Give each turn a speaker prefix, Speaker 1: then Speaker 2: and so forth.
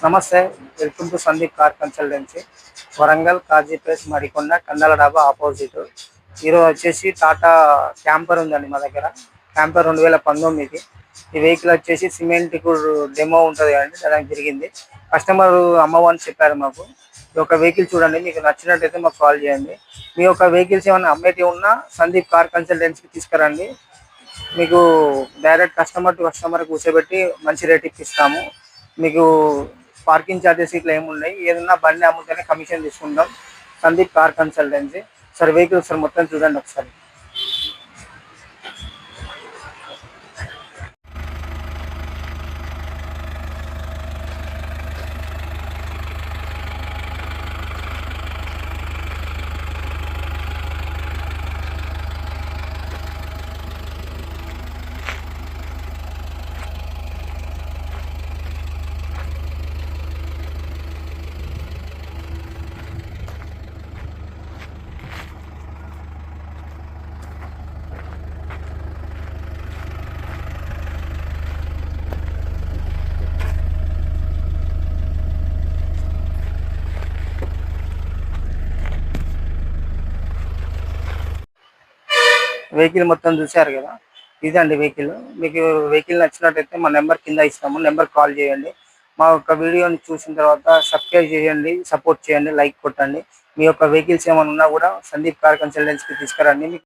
Speaker 1: నమస్తే. Welcome to Sandeep car consultancy. Warangal, Kazipet, Madikonda, Kandala డాబా opposite. ఈరోజు వచ్చేసి టాటా క్యాంపర్ ఉందండి మా దగ్గర. క్యాంపర్ 2019. ఈ వెహికల్ వచ్చేసి సిమెంట్ డెమో ఉంటుంది కదండి, దానికి తిరిగింది. కస్టమర్ అమ్మవారిని చెప్పారు మాకు. ఈ యొక్క వెహికల్ చూడండి, మీకు నచ్చినట్టయితే మాకు కాల్ చేయండి. మీ యొక్క వెహికల్స్ ఏమైనా అమ్మేటివి ఉన్నా సందీప్ కార్ కన్సల్టెన్సీకి తీసుకురండి. మీకు డైరెక్ట్ కస్టమర్ టు కస్టమర్ కూర్చోబెట్టి మంచి రేట్ ఇప్పిస్తాము. మీకు పార్కింగ్ ఛార్జెస్ ఇట్లా ఏమున్నాయి, ఏదన్నా బండి అమ్ముతేనే కమిషన్ తీసుకుంటాం. Sandeep car consultancy. Sir vehicle sir మొత్తం చూడండి ఒకసారి. వెహికల్ మొత్తం చూశారు కదా, ఇదండి వెహికల్. మీకు వెహికల్ నచ్చినట్టయితే మా నెంబర్ కింద ఇస్తాము, నెంబర్ కాల్ చేయండి. మా యొక్క వీడియోని చూసిన తర్వాత సబ్స్క్రైబ్ చేయండి, సపోర్ట్ చేయండి, లైక్ కొట్టండి. మీ యొక్క వెహికల్స్ ఏమైనా ఉన్నా కూడా సందీప్ కార్ కన్సల్టెన్సీకి తీసుకురండి.